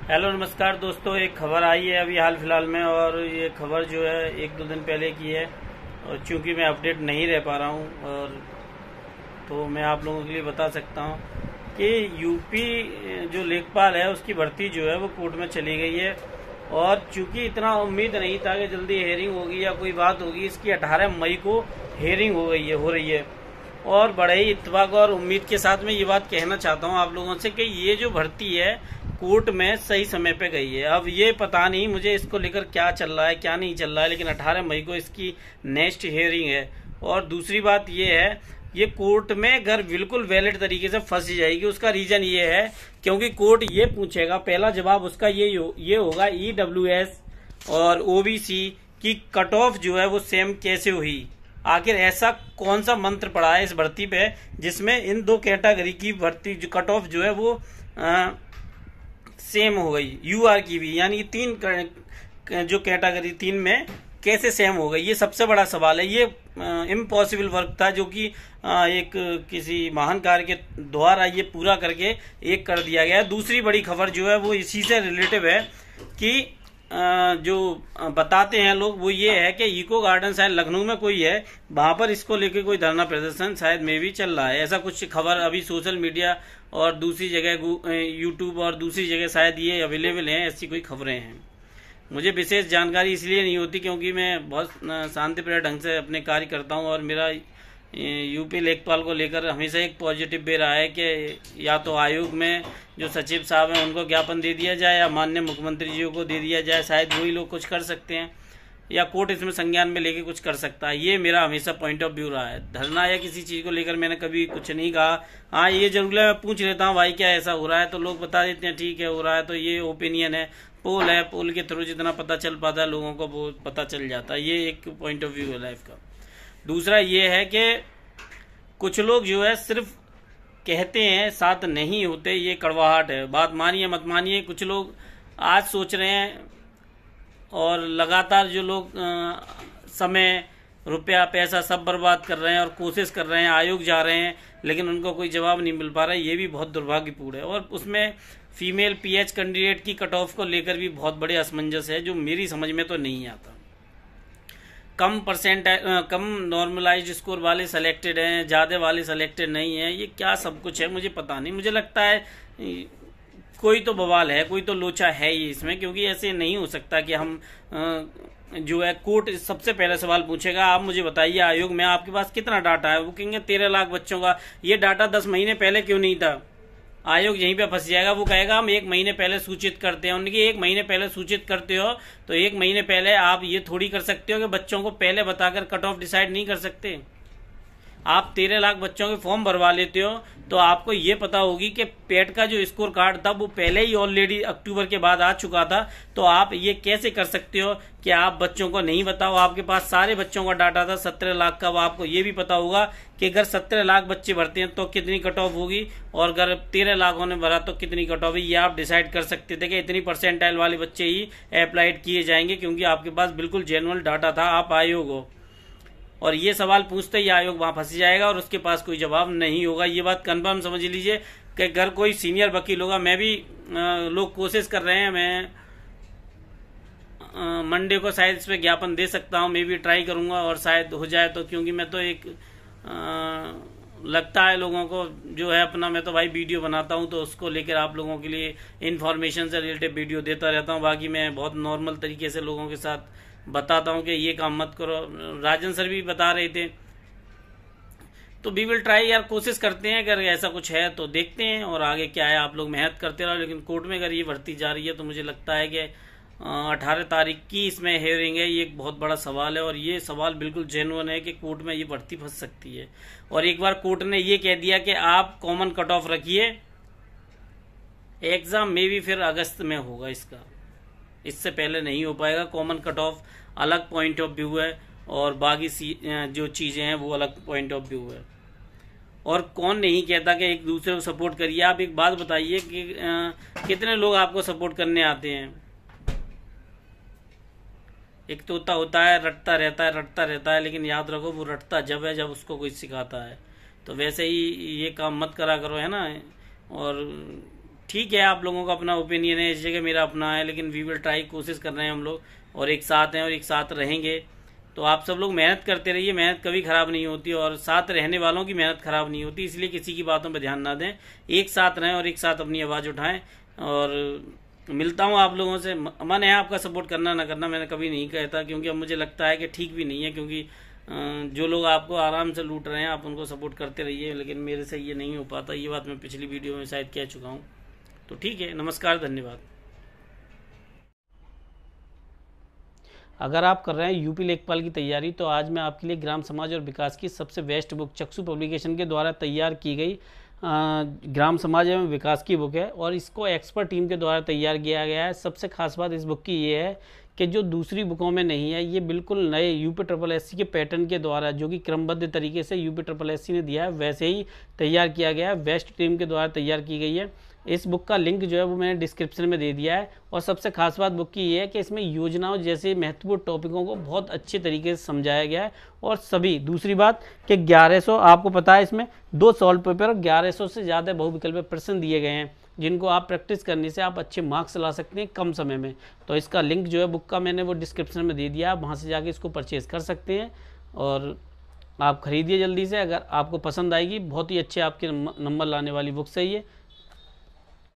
Hello नमस्कार दोस्तों। एक खबर आई है अभी हाल फिलहाल में, और ये खबर जो है एक दो दिन पहले की है। और चूंकि मैं अपडेट नहीं रह पा रहा हूँ, और तो मैं आप लोगों के लिए बता सकता हूँ कि यूपी जो लेखपाल है उसकी भर्ती जो है वो कोर्ट में चली गई है। और चूंकि इतना उम्मीद नहीं था कि जल्दी हेयरिंग होगी या कोई बात होगी, इसकी 18 मई को हेयरिंग हो रही है। और बड़े ही इत्तेफाक और उम्मीद के साथ मैं ये बात कहना चाहता हूँ आप लोगों से कि ये जो भर्ती है कोर्ट में सही समय पे गई है। अब ये पता नहीं मुझे इसको लेकर क्या चल रहा है क्या नहीं चल रहा है, लेकिन 18 मई को इसकी नेक्स्ट हियरिंग है। और दूसरी बात ये है, ये कोर्ट में अगर बिल्कुल वैलिड तरीके से फंस जाएगी, उसका रीजन ये है क्योंकि कोर्ट ये पूछेगा, पहला जवाब उसका ये होगा ईडब्ल्यूएस और ओबीसी की कट ऑफ जो है वो सेम कैसे हुई। आखिर ऐसा कौन सा मंत्र पड़ा है इस भर्ती पे जिसमें इन दो कैटेगरी की भर्ती जो कट ऑफ जो है वो सेम हो गई, यूआर की भी, यानी तीन जो कैटेगरी तीन में कैसे सेम हो गई, ये सबसे बड़ा सवाल है। ये इम्पॉसिबल वर्क था जो कि एक किसी महान कार्य के द्वारा ये पूरा करके एक कर दिया गया। दूसरी बड़ी खबर जो है वो इसी से रिलेटिव है कि जो बताते हैं लोग वो ये है कि इको गार्डन शायद लखनऊ में कोई है, वहां पर इसको लेके कोई धरना प्रदर्शन शायद में भी चल रहा है। ऐसा कुछ खबर अभी सोशल मीडिया और दूसरी जगह यूट्यूब और दूसरी जगह शायद ये अवेलेबल है, ऐसी कोई खबरें हैं। मुझे विशेष जानकारी इसलिए नहीं होती क्योंकि मैं बहुत शांतिप्रिय ढंग से अपने कार्य करता हूँ, और मेरा यूपी लेखपाल को लेकर हमेशा एक पॉजिटिव वे रहा है कि या तो आयोग में जो सचिव साहब हैं उनको ज्ञापन दे दिया जाए, या माननीय मुख्यमंत्री जी को दे दिया जाए, शायद वही लोग कुछ कर सकते हैं, या कोर्ट इसमें संज्ञान में लेके कुछ कर सकता है। ये मेरा हमेशा पॉइंट ऑफ व्यू रहा है। धरना या किसी चीज़ को लेकर मैंने कभी कुछ नहीं कहा। हाँ, ये जरूर है, मैं पूछ लेता हूँ भाई क्या ऐसा हो रहा है, तो लोग बता देते हैं ठीक है हो रहा है, तो ये ओपिनियन है। पोल है, पोल के थ्रू जितना पता चल पाता है लोगों को वो पता चल जाता है। ये एक पॉइंट ऑफ व्यू है लाइफ का। दूसरा ये है कि कुछ लोग जो है सिर्फ कहते हैं, साथ नहीं होते, ये कड़वाहट है। बात मानिए मत मानिए, कुछ लोग आज सोच रहे हैं और लगातार जो लोग समय रुपया पैसा सब बर्बाद कर रहे हैं और कोशिश कर रहे हैं, आयोग जा रहे हैं, लेकिन उनको कोई जवाब नहीं मिल पा रहा है। ये भी बहुत दुर्भाग्यपूर्ण है। और उसमें फीमेल पीएच कैंडिडेट की कट ऑफ को लेकर भी बहुत बड़े असमंजस है, जो मेरी समझ में तो नहीं आता। कम नॉर्मलाइज्ड स्कोर वाले सेलेक्टेड हैं, ज़्यादा वाले सेलेक्टेड नहीं हैं। ये क्या सब कुछ है मुझे पता नहीं। मुझे लगता है कोई तो बवाल है, कोई तो लोचा है ही इसमें, क्योंकि ऐसे नहीं हो सकता कि हम जो है कोर्ट सबसे पहले सवाल पूछेगा आप मुझे बताइए आयोग में आपके पास कितना डाटा है। वो कहेंगे 13 लाख बच्चों का। ये डाटा 10 महीने पहले क्यों नहीं था? आयोग यहीं पे फंस जाएगा। वो कहेगा हम 1 महीने पहले सूचित करते हैं। उनकी 1 महीने पहले सूचित करते हो तो 1 महीने पहले आप ये थोड़ी कर सकते हो कि बच्चों को पहले बताकर कट ऑफ डिसाइड नहीं कर सकते। आप 13 लाख बच्चों के फॉर्म भरवा लेते हो तो आपको ये पता होगी कि पेट का जो स्कोर कार्ड था वो पहले ही ऑलरेडी अक्टूबर के बाद आ चुका था। तो आप ये कैसे कर सकते हो कि आप बच्चों को नहीं बताओ? आपके पास सारे बच्चों का डाटा था 17 लाख का। वो आपको ये भी पता होगा कि अगर 17 लाख बच्चे भरते हैं तो कितनी कट ऑफ होगी, और अगर 13 लाखों ने भरा तो कितनी कट ऑफ होगी। ये आप डिसाइड कर सकते थे कि इतनी परसेंटाइल वाले बच्चे ही अप्लाइड किए जाएंगे, क्योंकि आपके पास बिल्कुल जेन्युइन डाटा था, आप आयोग हो। और ये सवाल पूछते ही आयोग वहां फंस जाएगा और उसके पास कोई जवाब नहीं होगा। ये बात कंफर्म समझ लीजिए कि अगर कोई सीनियर वकील होगा, मैं भी लोग कोशिश कर रहे हैं, मैं मंडे को शायद इस पे ज्ञापन दे सकता हूँ, मैं भी ट्राई करूंगा और शायद हो जाए तो। क्योंकि मैं तो एक लगता है लोगों को जो है अपना, मैं तो भाई वीडियो बनाता हूँ तो उसको लेकर आप लोगों के लिए इन्फॉर्मेशन से रिलेटेड वीडियो देता रहता हूँ। बाकी मैं बहुत नॉर्मल तरीके से लोगों के साथ बताता हूं कि ये काम मत करो। राजन सर भी बता रहे थे, तो वी विल ट्राई यार, कोशिश करते हैं। अगर ऐसा कुछ है तो देखते हैं और आगे क्या है, आप लोग मेहनत करते रहो। लेकिन कोर्ट में अगर ये भर्ती जा रही है तो मुझे लगता है कि 18 तारीख की इसमें हेयरिंग है। ये एक बहुत बड़ा सवाल है और ये सवाल बिल्कुल जेन्युइन है कि कोर्ट में ये भर्ती फंस सकती है। और एक बार कोर्ट ने ये कह दिया कि आप कॉमन कट ऑफ रखिए, एग्जाम में भी फिर अगस्त में होगा इसका, इससे पहले नहीं हो पाएगा। कॉमन कट ऑफ अलग पॉइंट ऑफ व्यू है और बाकी जो चीजें हैं वो अलग पॉइंट ऑफ व्यू है। और कौन नहीं कहता कि एक दूसरे को सपोर्ट करिए। आप एक बात बताइए कि कितने लोग आपको सपोर्ट करने आते हैं? एक तोता होता है, रटता रहता है, लेकिन याद रखो वो रटता जब है जब उसको कोई सिखाता है। तो वैसे ही ये काम मत करा करो, है ना। और ठीक है, आप लोगों का अपना ओपिनियन है, इस जगह मेरा अपना है, लेकिन वी विल ट्राई, कोशिश कर रहे हैं हम लोग, और एक साथ हैं और एक साथ रहेंगे। तो आप सब लोग मेहनत करते रहिए, मेहनत कभी खराब नहीं होती और साथ रहने वालों की मेहनत खराब नहीं होती, इसलिए किसी की बातों पर ध्यान ना दें, एक साथ रहें और एक साथ अपनी आवाज़ उठाएं। और मिलता हूँ आप लोगों से, मन है आपका सपोर्ट करना ना करना, मैंने कभी नहीं कहता, क्योंकि अब मुझे लगता है कि ठीक भी नहीं है, क्योंकि जो लोग आपको आराम से लूट रहे हैं आप उनको सपोर्ट करते रहिए, लेकिन मेरे से ये नहीं हो पाता, ये बात मैं पिछली वीडियो में शायद कह चुका हूँ। तो ठीक है, नमस्कार, धन्यवाद। अगर आप कर रहे हैं यूपी लेखपाल की तैयारी, तो आज मैं आपके लिए ग्राम समाज और विकास की सबसे बेस्ट बुक चक्षु पब्लिकेशन के द्वारा तैयार की गई ग्राम समाज एवं विकास की बुक है, और इसको एक्सपर्ट टीम के द्वारा तैयार किया गया है। सबसे खास बात इस बुक की ये है कि जो दूसरी बुकों में नहीं है, ये बिल्कुल नए UPSSC के पैटर्न के द्वारा, जो कि क्रमबद्ध तरीके से UPSSC ने दिया है, वैसे ही तैयार किया गया है, बेस्ट टीम के द्वारा तैयार की गई है। इस बुक का लिंक जो है वो मैंने डिस्क्रिप्शन में दे दिया है। और सबसे खास बात बुक की ये है कि इसमें योजनाओं जैसे महत्वपूर्ण टॉपिकों को बहुत अच्छे तरीके से समझाया गया है। और सभी, दूसरी बात कि 1100, आपको पता है इसमें 2 सॉल्व पेपर और 1100 से ज़्यादा बहुविकल्पीय प्रश्न दिए गए हैं, जिनको आप प्रैक्टिस करने से आप अच्छे मार्क्स ला सकते हैं कम समय में। तो इसका लिंक जो है बुक का मैंने वो डिस्क्रिप्शन में दे दिया, आप वहाँ से जाके इसको परचेज़ कर सकते हैं और आप खरीदिए जल्दी से। अगर आपको पसंद आएगी, बहुत ही अच्छे आपके नंबर लाने वाली बुक्स है ये।